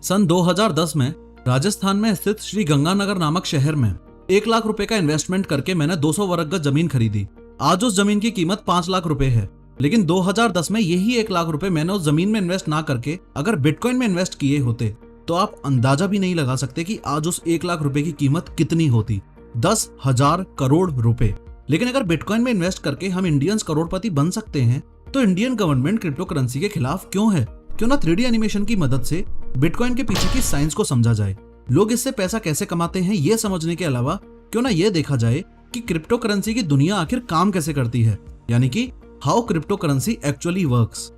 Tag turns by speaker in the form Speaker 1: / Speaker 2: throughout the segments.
Speaker 1: सन 2010 में राजस्थान में स्थित श्री गंगानगर नामक शहर में 1 लाख रुपए का इन्वेस्टमेंट करके मैंने 200 वर्ग गज जमीन खरीदी। आज उस जमीन की कीमत 5 लाख रुपए है, लेकिन 2010 में यही 1 लाख रुपए मैंने उस जमीन में इन्वेस्ट ना करके अगर बिटकॉइन में इन्वेस्ट किए होते तो आप अंदाजा भी नहीं लगा सकते कि आज उस 1 लाख रुपए की कीमत कितनी होती, 10,000 करोड़ रुपए। लेकिन अगर बिटकॉइन में इन्वेस्ट करके हम इंडियंस करोड़पति बन सकते हैं तो इंडियन गवर्नमेंट क्रिप्टो करेंसी के खिलाफ क्यों है? क्यों ना 3D एनिमेशन की मदद से बिटकॉइन के पीछे की साइंस को समझा जाए, लोग इससे पैसा कैसे कमाते हैं ये समझने के अलावा क्यों ना ये देखा जाए कि क्रिप्टो करेंसी की दुनिया आखिर काम कैसे करती है, यानी कि how cryptocurrency actually works.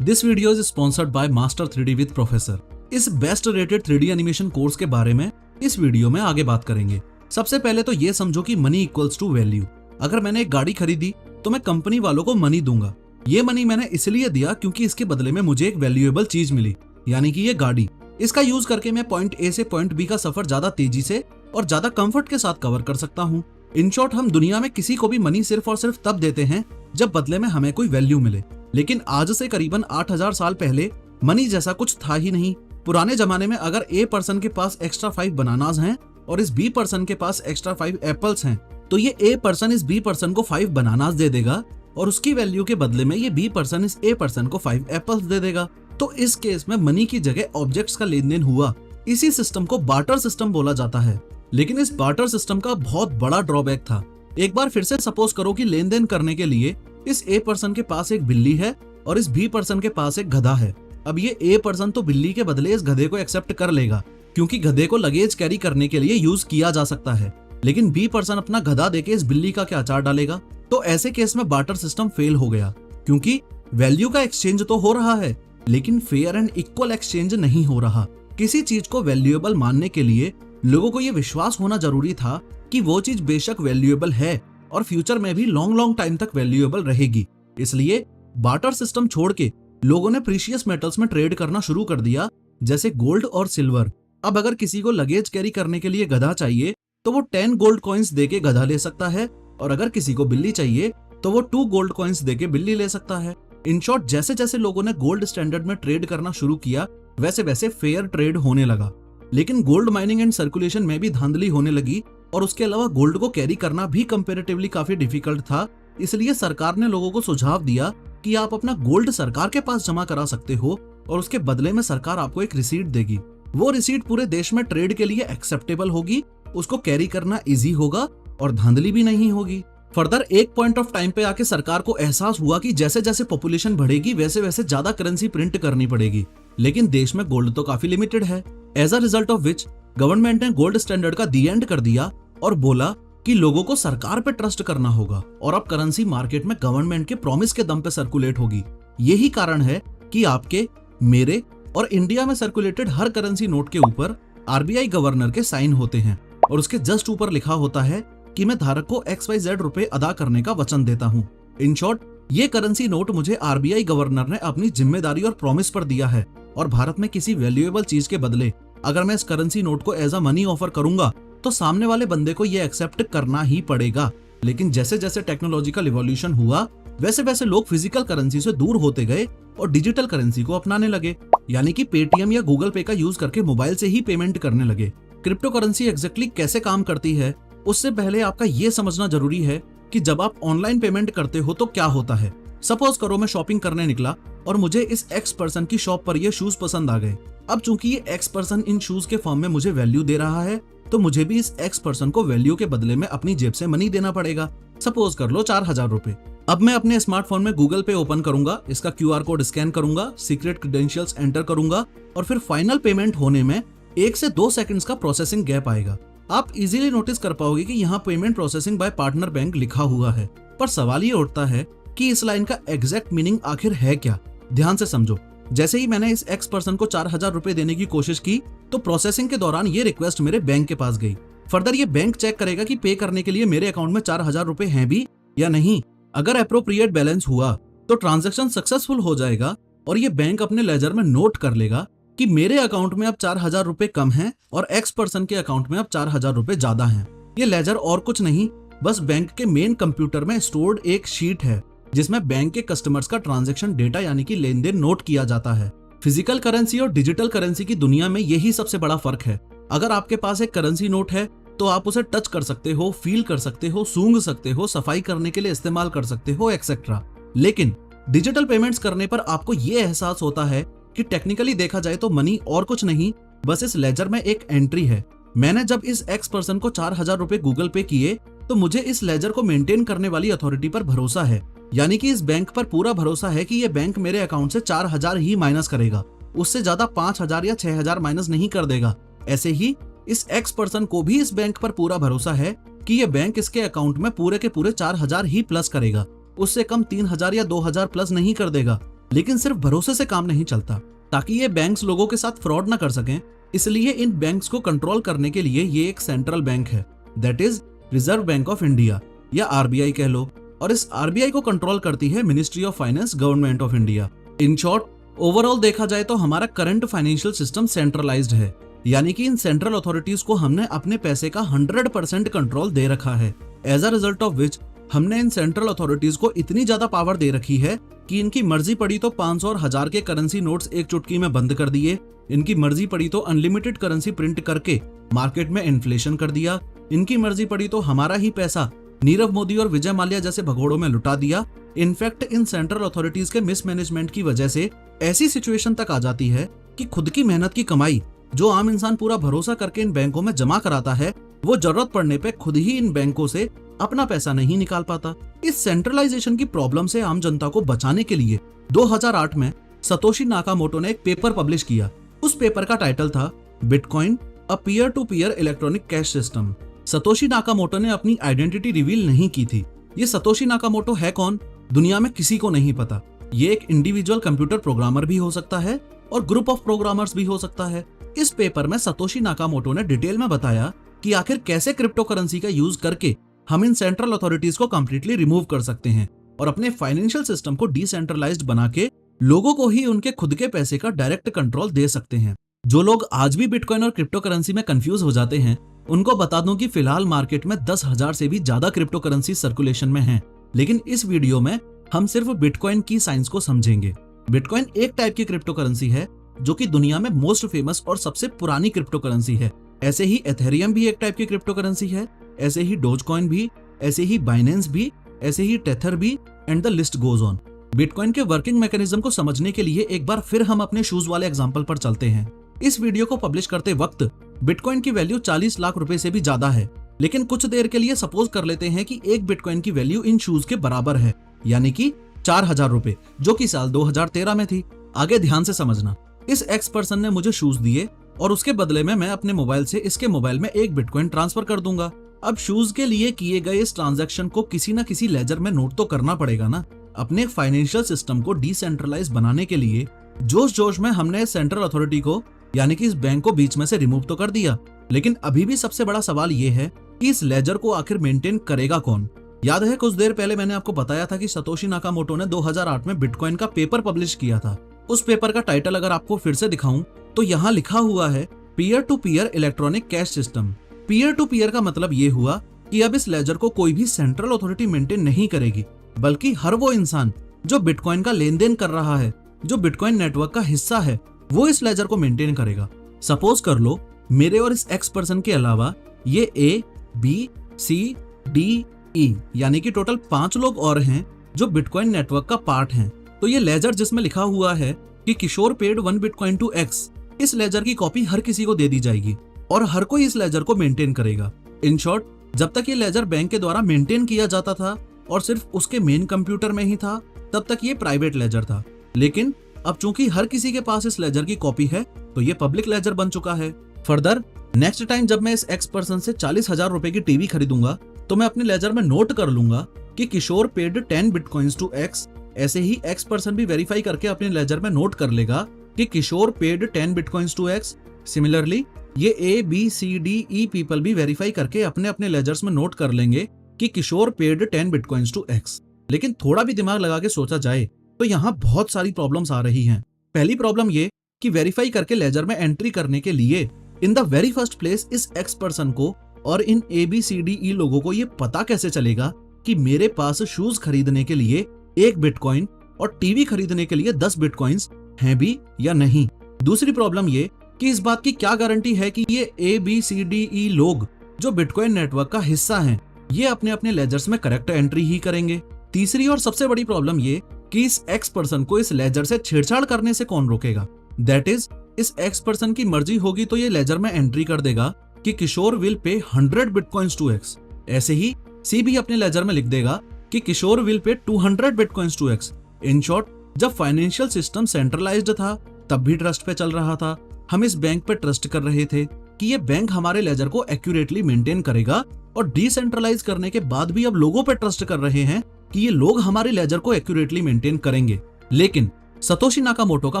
Speaker 1: This video is sponsored by master 3D with professor. इस best rated 3D animation course के बारे में इस वीडियो में आगे बात करेंगे। सबसे पहले तो ये समझो कि मनी इक्वल्स टू वैल्यू। अगर मैंने एक गाड़ी खरीदी तो मैं कंपनी वालों को मनी दूंगा। ये मनी मैंने इसलिए दिया क्योंकि इसके बदले में मुझे एक वैल्यूएबल चीज मिली, यानी कि ये गाड़ी। इसका यूज करके मैं पॉइंट ए से पॉइंट बी का सफर ज्यादा तेजी से और ज्यादा कंफर्ट के साथ कवर कर सकता हूँ। इन शॉर्ट, हम दुनिया में किसी को भी मनी सिर्फ और सिर्फ तब देते हैं जब बदले में हमें कोई वैल्यू मिले। लेकिन आज से करीबन 8,000 साल पहले मनी जैसा कुछ था ही नहीं। पुराने जमाने में अगर ए पर्सन के पास एक्स्ट्रा 5 बनानास हैं और इस बी पर्सन के पास एक्स्ट्रा 5 एप्पल्स हैं, तो ये ए पर्सन इस बी पर्सन को 5 बनानास दे देगा और उसकी वैल्यू के बदले में ये बी पर्सन इस ए पर्सन को 5 एप्पल्स दे देगा। तो इस केस में मनी की जगह ऑब्जेक्ट्स का लेन देन हुआ। इसी सिस्टम को बार्टर सिस्टम बोला जाता है। लेकिन इस बार्टर सिस्टम का बहुत बड़ा ड्रॉबैक था। एक बार फिर से सपोज करो कि लेन देन करने के लिए इस ए पर्सन के पास एक बिल्ली है और इस बी पर्सन के पास एक गधा है। अब ये ए पर्सन तो बिल्ली के बदले इस गधे को एक्सेप्ट कर लेगा क्योंकि गधे को लगेज कैरी करने के लिए यूज किया जा सकता है, लेकिन बी पर्सन अपना गधा देके इस बिल्ली का क्या अचार डालेगा? तो ऐसे केस में बार्टर सिस्टम फेल हो गया क्योंकि वैल्यू का एक्सचेंज तो हो रहा है लेकिन फेयर एंड इक्वल एक्सचेंज नहीं हो रहा। किसी चीज को वैल्यूएबल मानने के लिए लोगों को यह विश्वास होना जरूरी था कि वो चीज बेशक वैल्यूएबल है और फ्यूचर में भी लॉन्ग टाइम तक वैल्यूएबल रहेगी। इसलिए बार्टर सिस्टम छोड़ के लोगों ने प्रीशियस मेटल्स में ट्रेड करना शुरू कर दिया, जैसे गोल्ड और सिल्वर। अब अगर किसी को लगेज कैरी करने के लिए गधा चाहिए तो वो 10 गोल्ड कॉइंस देके गधा ले सकता है, और अगर किसी को बिल्ली चाहिए तो वो 2 गोल्ड कॉइंस देके बिल्ली ले सकता है। इन शॉर्ट, जैसे जैसे लोगों ने गोल्ड स्टैंडर्ड में ट्रेड करना शुरू किया वैसे वैसे फेयर ट्रेड होने लगा। लेकिन गोल्ड माइनिंग एंड सर्कुलेशन में भी धांधली होने लगी और उसके अलावा गोल्ड को कैरी करना भी कंपैरेटिवली काफी डिफिकल्ट था। इसलिए सरकार ने लोगों को सुझाव दिया कि आप अपना गोल्ड सरकार के पास जमा करा सकते हो और उसके बदले में सरकार आपको एक रिसीट देगी। वो रिसीट पूरे देश में ट्रेड के लिए एक्सेप्टेबल होगी, उसको कैरी करना इजी होगा और धांधली भी नहीं होगी। फर्दर एक पॉइंट ऑफ टाइम पे आके सरकार को एहसास हुआ कि जैसे जैसे पॉपुलेशन बढ़ेगी वैसे वैसे ज्यादा करेंसी प्रिंट करनी पड़ेगी, लेकिन देश में गोल्ड तो काफी लिमिटेड है। As a result of which government ने गोल्ड स्टैंडर्ड का दी एंड कर दिया और बोला कि लोगों को सरकार पे ट्रस्ट करना होगा और अब करेंसी मार्केट में गवर्नमेंट के प्रॉमिस के दम पे सर्कुलेट होगी। यही कारण है कि आपके, मेरे और इंडिया में सर्कुलेटेड हर करेंसी नोट के ऊपर RBI गवर्नर के साइन होते हैं और उसके जस्ट ऊपर लिखा होता है कि मैं धारक को XYZ रुपए अदा करने का वचन देता हूँ। इन शॉर्ट, ये करेंसी नोट मुझे RBI गवर्नर ने अपनी जिम्मेदारी और प्रॉमिस पर दिया है और भारत में किसी वैल्यूएबल चीज के बदले अगर मैं इस करेंसी नोट को एज अ मनी ऑफर करूंगा तो सामने वाले बंदे को ये एक्सेप्ट करना ही पड़ेगा। लेकिन जैसे जैसे टेक्नोलॉजिकल इवोल्यूशन हुआ वैसे वैसे लोग फिजिकल करेंसी से दूर होते गए और डिजिटल करेंसी को अपनाने लगे, यानी कि पेटीएम या गूगल पे का यूज करके मोबाइल से ही पेमेंट करने लगे। क्रिप्टो करेंसी एग्जैक्टली कैसे काम करती है उससे पहले आपका ये समझना जरूरी है कि जब आप ऑनलाइन पेमेंट करते हो तो क्या होता है। सपोज करो मैं शॉपिंग करने निकला और मुझे इस एक्स पर्सन की शॉप पर ये शूज पसंद आ गए। अब चूंकि ये एक्स पर्सन इन शूज के फॉर्म में मुझे वैल्यू दे रहा है तो मुझे भी इस एक्स पर्सन को वैल्यू के बदले में अपनी जेब से मनी देना पड़ेगा। सपोज कर लो 4,000 रुपए। अब मैं अपने स्मार्टफोन में गूगल पे ओपन करूंगा, इसका QR कोड स्कैन करूंगा, सीक्रेट क्रेडेंशियल्स एंटर करूंगा और फिर फाइनल पेमेंट होने में 1 से 2 सेकंड्स का प्रोसेसिंग गैप आएगा। आप इजीली नोटिस कर पाओगे कि यहाँ payment processing bye partner bank लिखा हुआ है, पर सवाल ये उठता है कि इस लाइन का एग्जैक्ट मीनिंग आखिर है क्या। ध्यान से समझो, जैसे ही मैंने इस एक्स पर्सन को 4,000 रुपए देने की कोशिश की तो प्रोसेसिंग के दौरान ये रिक्वेस्ट मेरे बैंक के पास गई। फर्दर ये बैंक चेक करेगा कि पे करने के लिए मेरे अकाउंट में 4,000 रुपए हैं भी या नहीं। अगर अप्रोप्रिएट बैलेंस हुआ तो ट्रांजैक्शन सक्सेसफुल हो जाएगा और ये बैंक अपने लेजर में नोट कर लेगा कि मेरे अकाउंट में अब 4,000 रुपए कम हैं और एक्स पर्सन के अकाउंट में अब 4,000 रुपए ज्यादा हैं। ये लेजर और कुछ नहीं बस बैंक के मेन कंप्यूटर में स्टोर्ड एक शीट है जिसमें बैंक के कस्टमर्स का ट्रांजैक्शन डेटा यानी कि लेन देन नोट किया जाता है। फिजिकल करेंसी और डिजिटल करेंसी की दुनिया में यही सबसे बड़ा फर्क है। अगर आपके पास एक करेंसी नोट है तो आप उसे टच कर सकते हो, फील कर सकते हो, सूंघ सकते हो, सफाई करने के लिए इस्तेमाल कर सकते हो, एक्सेट्रा। लेकिन डिजिटल पेमेंट्स करने पर आपको ये एहसास होता है कि टेक्निकली देखा जाए तो मनी और कुछ नहीं, बस इस लेजर में एक एंट्री है। मैंने जब इस एक्स पर्सन को 4,000 रुपए गूगल पे किए तो मुझे इस लेजर को मेंटेन करने वाली अथॉरिटी पर भरोसा है, यानी कि इस बैंक पर पूरा भरोसा है कि ये बैंक मेरे अकाउंट से 4,000 ही माइनस करेगा, उससे ज्यादा 5,000 या 6,000 माइनस नहीं कर देगा। ऐसे ही इस एक्स पर्सन को भी इस बैंक पर पूरा भरोसा है कि ये बैंक इसके अकाउंट में पूरे के पूरे 4,000 ही प्लस करेगा, उससे कम 3,000 या 2,000 प्लस नहीं कर देगा। लेकिन सिर्फ भरोसे से काम नहीं चलता। ताकि ये बैंक्स लोगों के साथ फ्रॉड ना कर सकें, इसलिए इन बैंक्स को कंट्रोल करने के लिए ये एक सेंट्रल बैंक है, that is reserve bank of India या आरबीआई कह लो। और इस आरबीआई को कंट्रोल करती है ministry of finance, government of India. In short, overall देखा जाए तो हमारा करंट फाइनेंशियल सिस्टम सेंट्रलाइज्ड है, यानी कि इन सेंट्रल अथॉरिटीज को हमने अपने पैसे का 100% कंट्रोल दे रखा है। As a result of which हमने इन सेंट्रल अथॉरिटीज को इतनी ज्यादा पावर दे रखी है कि इनकी मर्जी पड़ी तो 500 और 1000 के करेंसी नोट्स एक चुटकी में बंद कर दिए, इनकी मर्जी पड़ी तो अनलिमिटेड करेंसी प्रिंट करके मार्केट में इन्फ्लेशन कर दिया, इनकी मर्जी पड़ी तो हमारा ही पैसा नीरव मोदी और विजय माल्या जैसे भगोड़ों में लुटा दिया। इनफैक्ट इन सेंट्रल अथॉरिटीज के मिसमैनेजमेंट की वजह से ऐसी सिचुएशन तक आ जाती है कि खुद की मेहनत की कमाई जो आम इंसान पूरा भरोसा करके इन बैंकों में जमा कराता है, वो जरूरत पड़ने पे खुद ही इन बैंकों से अपना पैसा नहीं निकाल पाता। इस सेंट्रलाइजेशन की प्रॉब्लम से आम जनता को बचाने के लिए 2008 में सतोशी नाकामोटो ने एक पेपर पब्लिश किया। उस पेपर का टाइटल था bitcoin, a peer to peer electronic cash system. Satoshi Nakamoto ने अपनी आइडेंटिटी रिवील नहीं की थी। ये सतोशी नाकामोटो है कौन, दुनिया में किसी को नहीं पता। ये एक इंडिविजुअल कंप्यूटर प्रोग्रामर भी हो सकता है और ग्रुप ऑफ प्रोग्रामर्स भी हो सकता है। इस पेपर में सतोशी नाकामोटो ने डिटेल में बताया कि आखिर कैसे क्रिप्टो करेंसी का यूज करके हम इन सेंट्रल अथॉरिटीज को कंप्लीटली रिमूव कर सकते हैं और अपने फाइनेंशियल सिस्टम को डिसेंट्रलाइज्ड बना के लोगों को ही उनके खुद के पैसे का डायरेक्ट कंट्रोल दे सकते हैं। जो लोग आज भी बिटकॉइन और क्रिप्टो करेंसी में कंफ्यूज हो जाते हैं, उनको बता दूं कि फिलहाल मार्केट में 10,000 से भी ज्यादा क्रिप्टो करेंसी सर्कुलेशन में हैं। लेकिन इस वीडियो में हम सिर्फ बिटकॉइन की साइंस को समझेंगे। बिटकॉइन एक टाइप की क्रिप्टो करेंसी है जो कि दुनिया में मोस्ट फेमस और सबसे पुरानी क्रिप्टो करेंसी है। ऐसे ही एथेरियम भी एक टाइप की क्रिप्टो करेंसी है, ऐसे ही डोजकॉइन भी, ऐसे ही बाइनेंस भी, ऐसे ही टेथर भी, and the list goes on. Bitcoin के वर्किंग मैकेनिज्म को समझने के लिए एक बार फिर हम अपने शूज वाले एग्जांपल पर चलते हैं। इस वीडियो को पब्लिश करते वक्त बिटकॉइन की वैल्यू 40 लाख रुपए से भी ज्यादा है, लेकिन कुछ देर के लिए सपोज कर लेते हैं कि एक बिटकॉइन की वैल्यू इन शूज के बराबर है, यानी कि 4,000 रुपए, जो कि साल 2013 में थी। आगे ध्यान से समझना। इस एक्स पर्सन ने मुझे शूज दिए और उसके बदले में मैं अपने मोबाइल से इसके मोबाइल में एक बिटकॉइन ट्रांसफर कर दूंगा। अब शूज के लिए किए गए इस ट्रांजैक्शन को किसी न किसी लेजर में नोट तो करना पड़ेगा ना। अपने फाइनेंशियल सिस्टम को डिसेंट्रलाइज बनाने के लिए जोश जोश में हमने सेंट्रल अथॉरिटी को यानी कि इस बैंक को बीच में से रिमूव तो कर दिया, लेकिन अभी भी सबसे बड़ा सवाल ये है कि इस लेजर को आखिर मेंटेन करेगा कौन। याद है कुछ देर पहले मैंने आपको बताया था कि सतोशी नाकामोटो ने 2008 में बिटकॉइन का पेपर पब्लिश किया था। उस पेपर का टाइटल अगर आपको फिर से दिखाऊं तो यहाँ लिखा हुआ है peer to peer electronic cash system. Peer to peer का मतलब ये हुआ कि अब इस लेजर को कोई भी सेंट्रल अथॉरिटी मेंटेन नहीं करेगी, बल्कि हर वो इंसान जो बिटकॉइन का लेन देन कर रहा है, जो बिटकॉइन नेटवर्क का हिस्सा है, वो इस लेजर को मेंटेन करेगा। सपोज कर लो मेरे और इस एक्स पर्सन के अलावा ये ए, बी, सी, डी, ई यानी कि टोटल 5 लोग और हैं जो बिटकॉइन नेटवर्क का पार्ट हैं। तो ये लेजर जिसमें लिखा हुआ है कि Kishore paid 1 bitcoin to x, इस लेजर की कॉपी हर किसी को दे दी जाएगी और हर कोई इस लेजर को मेंटेन करेगा। इन शॉर्ट, जब तक ये लेजर बैंक के द्वारा मेंटेन किया जाता था और सिर्फ उसके मेन कंप्यूटर में ही था, तब तक ये प्राइवेट लेजर था। लेकिन अब चूंकि हर किसी के पास इस लेजर की कॉपी है, तो ये पब्लिक लेजर बन चुका है। फर्दर नेक्स्ट टाइम जब मैं इस एक्स पर्सन से 40,000 रुपए की टीवी खरीदूंगा तो मैं अपने लेजर में नोट कर लूंगा कि Kishore paid 10 bitcoins to X. ऐसे ही एक्स पर्सन भी वेरीफाई करके अपने लेजर में नोट कर लेगा कि Kishore paid 10 bitcoins to X. Similarly ये A, B, C, D, E people भी वेरीफाई करके अपने अपने लेजर्स में नोट कर लेंगे कि Kishore paid 10 bitcoins to X. लेकिन थोड़ा भी दिमाग लगा के सोचा जाए तो यहाँ बहुत सारी प्रॉब्लम्स आ रही हैं। पहली प्रॉब्लम ये कि वेरीफाई करके लेजर में एंट्री करने के लिए in the very first place इस एक्स पर्सन को और इन ABCDE लोगों को ये पता कैसे चलेगा कि मेरे पास शूज खरीदने के लिए 1 बिटकॉइन और टीवी खरीदने के लिए 10 बिटकॉइंस हैं भी या नहीं। दूसरी प्रॉब्लम ये कि इस बात की क्या गारंटी है कि ये ABCDE लोग जो बिटकॉइन नेटवर्क का हिस्सा हैं, ये अपने अपने लेजर्स में करेक्ट एंट्री ही करेंगे। तीसरी और सबसे बड़ी प्रॉब्लम ये कि इस एक्स पर्सन को इस लेजर से छेड़छाड़ करने से कौन रोकेगा। दैट इज, इस एक्स पर्सन की मर्जी होगी तो ये लेजर में एंट्री कर देगा कि किशोर विल पे 100 बिटकॉइंस टू एक्स। ऐसे ही सी भी अपने लेजर में लिख देगा कि किशोर will pay 200 bitcoins to X. In short, जब फाइनेंशियल सिस्टम सेंट्रलाइज्ड था तब भी ट्रस्ट पे चल रहा था। हम इस बैंक पे ट्रस्ट कर रहे थे कि ये बैंक हमारे लेजर को एक्यूरेटली मेंटेन करेगा, और डिसेंट्रलाइज करने के बाद भी अब लोगों पे ट्रस्ट कर रहे हैं कि ये लोग हमारे लेजर को एक्यूरेटली मेंटेन करेंगे। लेकिन सतोशी नाकामोटो का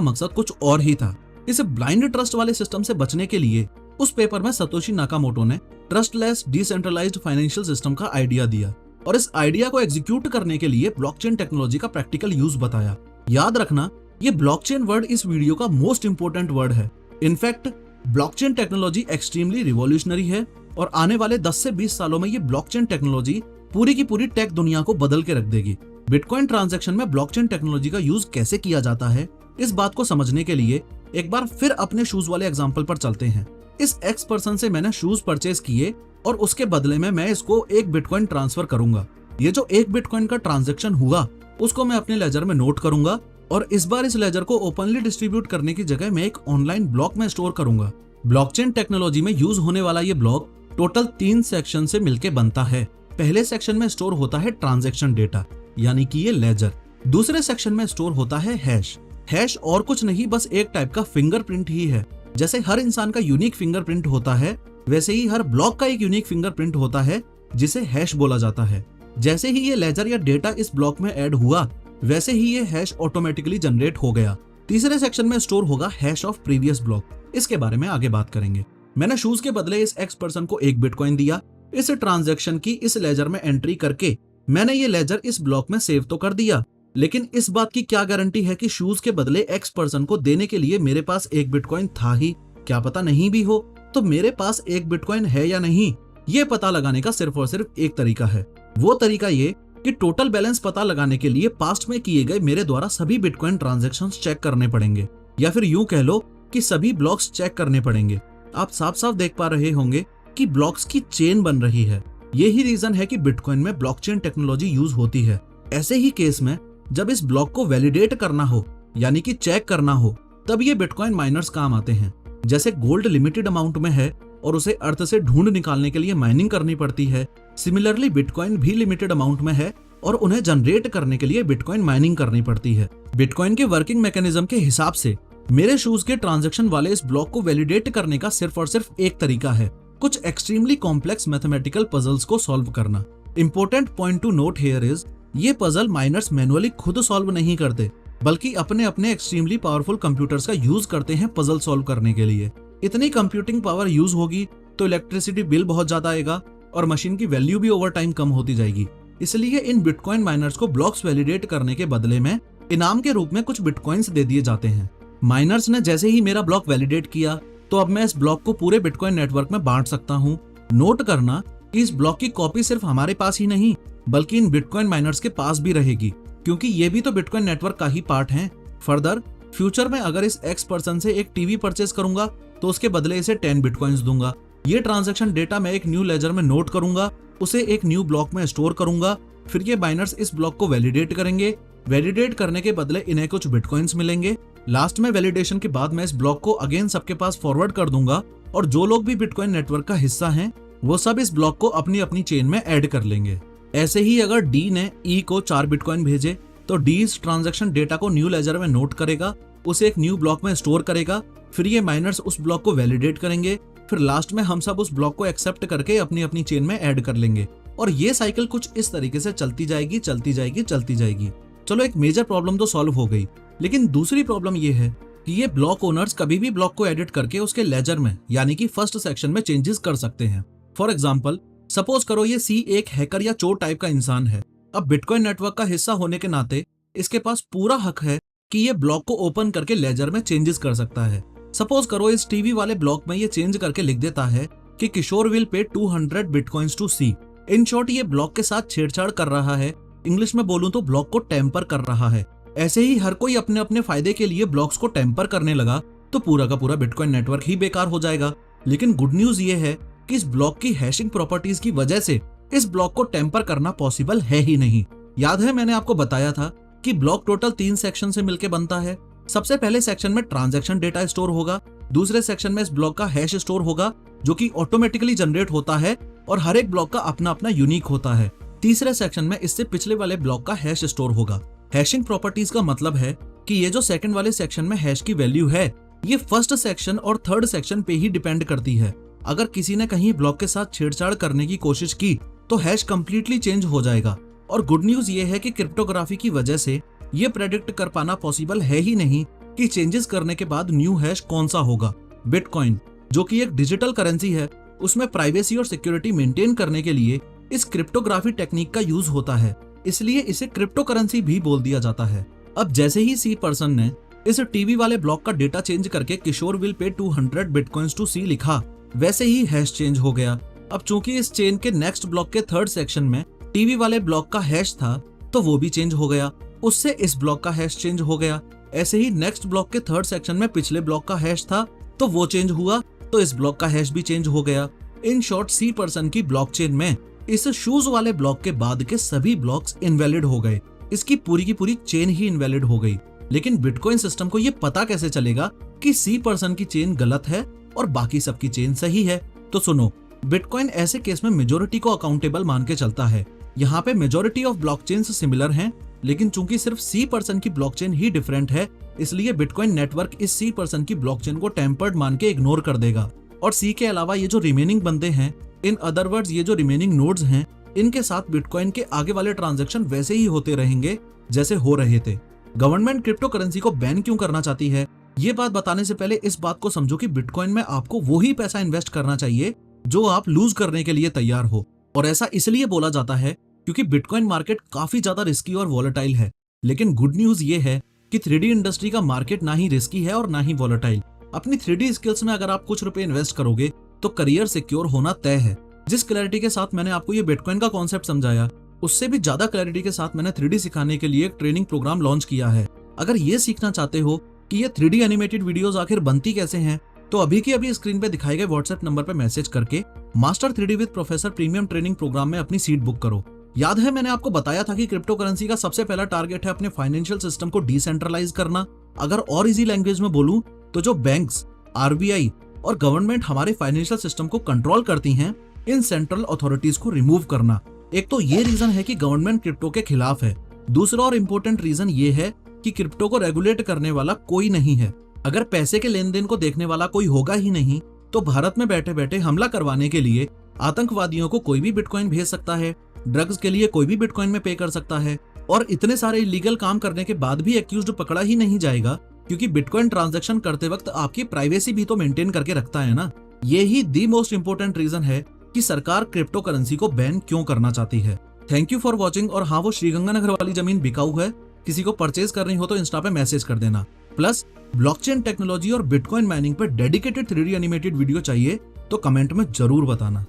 Speaker 1: मकसद कुछ और ही था। इस ब्लाइंड ट्रस्ट वाले सिस्टम से बचने के लिए उस पेपर में सतोशी नाकामोटो ने ट्रस्टलेस डिसेंट्रलाइज्ड फाइनेंशियल सिस्टम का आइडिया दिया, और इस आइडिया को एग्जीक्यूट करने के लिए ब्लॉकचेन टेक्नोलॉजी का प्रैक्टिकल यूज बताया। याद रखना, ये ब्लॉकचेन वर्ड इस वीडियो का मोस्ट इंपोर्टेंट वर्ड है। In fact blockchain technology extremely revolutionary है, और आने वाले 10 से 20 सालों में ये ब्लॉकचेन टेक्नोलॉजी पूरी की पूरी टेक दुनिया को बदल के रख देगी। बिटकॉइन ट्रांजैक्शन में ब्लॉकचेन टेक्नोलॉजी का यूज कैसे किया जाता है, इस बात को समझने के लिए एक बार फिर अपने शूज वाले एग्जांपल पर चलते हैं। इस एक्स पर्सन से मैंने शूज परचेज किए और उसके बदले में मैं इसको 1 बिटकॉइन ट्रांसफर करूंगा। ये जो 1 बिटकॉइन का ट्रांजैक्शन हुआ उसको मैं अपने लेजर में नोट करूंगा, और इस बार इस लेजर को ओपनली डिस्ट्रीब्यूट करने की जगह मैं एक ऑनलाइन ब्लॉक में स्टोर करूंगा। ब्लॉकचेन टेक्नोलॉजी में यूज होने वाला ये ब्लॉक टोटल 3 सेक्शन से मिलकर बनता है। पहले सेक्शन में स्टोर होता है ट्रांजैक्शन डेटा, यानी कि ये लेजर। दूसरे सेक्शन में स्टोर होता है हैश। हैश और कुछ नहीं, बस एक टाइप का फिंगरप्रिंट ही है। जैसे हर इंसान का यूनिक फिंगरप्रिंट होता है, वैसे ही हर ब्लॉक का एक यूनिक फिंगरप्रिंट होता है जिसे हैश बोला जाता है। जैसे ही ये लेजर या डेटा इस ब्लॉक में ऐड हुआ, वैसे ही ये हैश ऑटोमेटिकली जनरेट हो गया। तीसरे सेक्शन में स्टोर होगा हैश ऑफ प्रीवियस ब्लॉक। इसके बारे में आगे बात करेंगे। मैंने शूज के बदले इस एक्स पर्सन को 1 बिटकॉइन दिया। इस ट्रांजैक्शन की इस लेजर में एंट्री करके मैंने ये लेजर इस ब्लॉक में सेव तो कर दिया, लेकिन इस बात की क्या गारंटी है कि शूज के बदले एक्स पर्सन को देने के लिए मेरे पास 1 बिटकॉइन था ही? क्या पता नहीं भी हो। तो मेरे पास 1 बिटकॉइन है या नहीं, ये पता लगाने का सिर्फ और सिर्फ एक तरीका है। वो तरीका ये कि टोटल बैलेंस पता लगाने के लिए पास्ट में किए गए मेरे द्वारा सभी बिटकॉइन ट्रांजैक्शंस चेक करने पड़ेंगे, या फिर यूं कह लो कि सभी ब्लॉक्स चेक करने पड़ेंगे। आप साफ साफ देख पा रहे होंगे कि ब्लॉक्स की चेन बन रही है। यही रीजन है कि बिटकॉइन में ब्लॉकचेन टेक्नोलॉजी यूज होती है। ऐसे ही केस में जब इस ब्लॉक को वैलिडेट करना हो, यानी कि चेक करना हो, तब ये बिटकॉइन माइनर्स काम आते हैं। जैसे गोल्ड लिमिटेड अमाउंट में है और उसे अर्थ से ढूंढ निकालने के लिए माइनिंग करनी पड़ती है, सिमिलरली बिटकॉइन भी लिमिटेड अमाउंट में है और उन्हें जनरेट करने के लिए बिटकॉइन माइनिंग करनी पड़ती है। बिटकॉइन के वर्किंग मैकेनिज्म के हिसाब से मेरे शूज के ट्रांजैक्शन वाले इस ब्लॉक को वैलिडेट करने का सिर्फ और सिर्फ एक तरीका है, कुछ एक्सट्रीमली कॉम्प्लेक्स मैथमेटिकल पजल्स को सॉल्व करना। Important point two note here is, ये पजल माइनर्स मैनुअली खुद सॉल्व नहीं करते, बल्कि अपने अपने एक्सट्रीमली पावरफुल कंप्यूटर्स का यूज करते हैं पजल सॉल्व करने के लिए। इतनी कंप्यूटिंग पावर यूज होगी तो इलेक्ट्रिसिटी बिल बहुत ज्यादा आएगा और मशीन की वैल्यू भी ओवर टाइम कम होती जाएगी। इसलिए इन बिटकॉइन माइनर्स को ब्लॉक्स वैलिडेट करने के बदले में इनाम के रूप में कुछ बिटकॉइंस दे दिए जाते हैं। माइनर्स ने जैसे ही मेरा ब्लॉक वैलिडेट किया, तो अब मैं इस ब्लॉक को पूरे बिटकॉइन नेटवर्क में बांट सकता हूँ। नोट करना कि इस ब्लॉक की कॉपी सिर्फ हमारे पास ही नहीं, बल्कि इन बिटकॉइन माइनर्स के पास भी रहेगी, क्योंकि ये भी तो बिटकॉइन नेटवर्क का ही पार्ट है। फर्दर फ्यूचर में अगर इस एक्स पर्सन से एक टीवी परचेज करूंगा तो उसके बदले इसे 10 बिटकॉइंस दूंगा। ये ट्रांजैक्शन डेटा मैं एक न्यू लेजर में नोट करूंगा, उसे एक न्यू ब्लॉक में स्टोर करूंगा, फिर ये माइनर्स इस ब्लॉक को वैलिडेट करेंगे। वैलिडेट करने के बदले इन्हें कुछ बिटकॉइंस मिलेंगे। लास्ट में वैलिडेशन के बाद मैं इस ब्लॉक को अगेन सबके पास फॉरवर्ड कर दूंगा, और जो लोग भी बिटकॉइन नेटवर्क का हिस्सा हैं वो सब इस ब्लॉक को अपनी अपनी चेन में ऐड कर लेंगे। ऐसे ही अगर डी ने ई को 4 बिटकॉइन भेजे तो डी इस ट्रांजैक्शन डेटा को न्यू लेजर में नोट करेगा, उसे एक न्यू ब्लॉक में स्टोर करेगा, फिर ये माइनर्स उस ब्लॉक को वैलिडेट करेंगे, फिर लास्ट में हम सब उस ब्लॉक को एक्सेप्ट करके अपनी अपनी चेन में ऐड कर लेंगे, और ये साइकिल कुछ इस तरीके से चलती जाएगी चलती जाएगी चलती जाएगी। चलो, एक मेजर प्रॉब्लम तो सॉल्व हो गई, लेकिन दूसरी प्रॉब्लम ये है कि ये ब्लॉक ओनर्स कभी भी ब्लॉक को एडिट करके उसके लेजर में, यानी कि फर्स्ट सेक्शन में चेंजेस कर सकते हैं। फॉर एग्जाम्पल, सपोज करो ये सी एक हैकर या चोर टाइप का इंसान है। अब बिटकॉइन नेटवर्क का हिस्सा होने के नाते इसके पास पूरा हक है कि ये ब्लॉक को ओपन करके लेजर में चेंजेस कर सकता है। सपोज करो इस टीवी वाले ब्लॉक में ये चेंज करके लिख देता है कि किशोर will pay 200 bitcoins to C. In short ये ब्लॉक के साथ छेड़छाड़ कर रहा है, इंग्लिश में बोलूं तो ब्लॉक को टेम्पर कर रहा है। ऐसे ही हर कोई अपने अपने फायदे के लिए ब्लॉक्स को टेम्पर करने लगा तो पूरा का पूरा बिटकॉइन नेटवर्क ही बेकार हो जाएगा। लेकिन गुड न्यूज ये है कि इस ब्लॉक की हैशिंग प्रॉपर्टीज की वजह से इस ब्लॉक को टेम्पर करना पॉसिबल है ही नहीं। याद है मैंने आपको बताया था कि ब्लॉक टोटल 3 सेक्शन से मिलकर बनता है। सबसे पहले सेक्शन में ट्रांजैक्शन डेटा स्टोर होगा, दूसरे सेक्शन में इस ब्लॉक का हैश स्टोर होगा जो कि ऑटोमेटिकली जनरेट होता है और हर एक ब्लॉक का अपना अपना यूनिक होता है। तीसरे सेक्शन में इससे पिछले वाले ब्लॉक का हैश स्टोर होगा। हैशिंग प्रॉपर्टीज का मतलब है कि ये जो सेकंड वाले सेक्शन में हैश की वैल्यू है ये फर्स्ट सेक्शन और थर्ड सेक्शन पे ही डिपेंड करती है। अगर किसी ने कहीं ब्लॉक के साथ छेड़छाड़ करने की कोशिश की तो हैश कंप्लीटली चेंज हो जाएगा। और गुड न्यूज ये है कि क्रिप्टोग्राफी की वजह से ये प्रेडिक्ट कर पाना पॉसिबल है ही नहीं कि चेंजेस करने के बाद न्यू हैश कौन सा होगा। बिटकॉइन जो कि एक डिजिटल करेंसी है, उसमें प्राइवेसी और सिक्योरिटी मेंटेन करने के लिए इस क्रिप्टोग्राफी टेक्निक का यूज होता है, इसलिए इसे क्रिप्टो करेंसी भी बोल दिया जाता है। अब जैसे ही सी पर्सन ने इस टीवी वाले ब्लॉक का डेटा चेंज करके किशोर विल पे 200 बिटकॉइंस टू सी लिखा, वैसे ही हैश चेंज हो गया। अब चूंकि इस चेन के नेक्स्ट ब्लॉक के थर्ड सेक्शन में टीवी वाले ब्लॉक का हैश था तो वो भी चेंज हो गया, उससे इस ब्लॉक का हैश चेंज हो गया। ऐसे ही नेक्स्ट ब्लॉक के थर्ड सेक्शन में पिछले ब्लॉक का हैश था तो वो चेंज हुआ तो इस ब्लॉक का हैश भी चेंज हो गया। इन शॉर्ट सी पर्सन की ब्लॉकचेन में इस शूज वाले ब्लॉक के बाद के सभी ब्लॉक्स इनवैलिड हो गए, इसकी पूरी की पूरी चेन ही इनवैलिड हो गई। लेकिन बिटकॉइन सिस्टम को ये पता कैसे चलेगा कि सी पर्सन की चेन गलत है और बाकी सबकी चेन सही है? तो सुनो, बिटकॉइन ऐसे केस में मेजोरिटी को अकाउंटेबल मान के चलता है। यहाँ पे मेजोरिटी ऑफ ब्लॉकचेन्स सिमिलर हैं, लेकिन चूंकि सिर्फ सी पर्सन की ब्लॉकचेन ही डिफरेंट है, इसलिए बिटकॉइन नेटवर्क इस सी पर्सन की ब्लॉकचेन को टेम्पर्ड मान के इग्नोर कर देगा। और सी के अलावा ये जो रिमेनिंग बंदे हैं, इन अदर वर्ड्स ये जो रिमेनिंग नोड्स हैं, इनके साथ बिटकॉइन के आगे वाले ट्रांजैक्शन वैसे ही होते रहेंगे जैसे हो रहे थे। गवर्नमेंट क्रिप्टो करेंसी को बैन क्यों करना चाहती है, ये बात बताने से पहले इस बात को समझो कि बिटकॉइन में आपको वही पैसा इन्वेस्ट करना चाहिए जो आप लूज करने के लिए तैयार हो। और ऐसा इसलिए बोला जाता है क्योंकि बिटकॉइन मार्केट काफी ज्यादा रिस्की और वॉलेटाइल है। लेकिन गुड न्यूज ये है कि 3D इंडस्ट्री का मार्केट ना ही रिस्की है और ना ही वॉलेटाइल। अपनी 3D स्किल्स में अगर आप कुछ रुपए इन्वेस्ट करोगे तो करियर सिक्योर होना तय है। जिस क्लैरिटी के साथ मैंने आपको ये बिटकॉइन का कॉन्सेप्ट समझाया, उससे भी ज्यादा क्लैरिटी के साथ मैंने 3D सिखाने के लिए एक ट्रेनिंग प्रोग्राम लॉन्च किया है। अगर ये सीखना चाहते हो कि ये 3D एनिमेटेड वीडियोस आखिर बनती कैसे हैं, तो अभी की अभी स्क्रीन पे दिखाए गए व्हाट्सएप नंबर पे मैसेज करके master 3D with professor premium training programme में अपनी सीट बुक करो। याद है मैंने आपको बताया था कि क्रिप्टो करेंसी का सबसे पहला टारगेट है अपने फाइनेंशियल सिस्टम को डिसेंट्रलाइज करना। अगर और इजी लैंग्वेज में बोलूं तो जो बैंक्स, RBI और गवर्नमेंट हमारे फाइनेंशियल सिस्टम को कंट्रोल करती हैं, इन सेंट्रल अथॉरिटीज को रिमूव करना। एक तो ये रीजन है कि गवर्नमेंट क्रिप्टो के खिलाफ है, दूसरा और इम्पोर्टेंट रीजन ये है कि क्रिप्टो को रेगुलेट करने वाला कोई नहीं है। अगर पैसे के लेन देन को देखने वाला कोई होगा ही नहीं तो भारत में बैठे बैठे हमला करवाने के लिए आतंकवादियों को कोई भी बिटकॉइन भेज सकता है, ड्रग्स के लिए कोई भी बिटकॉइन में पे कर सकता है, और इतने सारे इलीगल काम करने के बाद भी एक्यूज्ड पकड़ा ही नहीं जाएगा क्योंकि बिटकॉइन ट्रांजैक्शन करते वक्त आपकी प्राइवेसी भी तो मेंटेन करके रखता है ना। ये ही दी मोस्ट इंपोर्टेंट रीजन है कि सरकार क्रिप्टो करेंसी को बैन क्यों करना चाहती है। Thank you for watching. और हाँ, वो श्रीगंगानगर वाली जमीन बिकाऊ है, किसी को परचेज करनी हो तो इंस्टा पे मैसेज कर देना। प्लस ब्लॉकचेन टेक्नोलॉजी और बिटकॉइन माइनिंग पर डेडिकेटेड 3D एनिमेटेड वीडियो चाहिए तो कमेंट में जरूर बताना।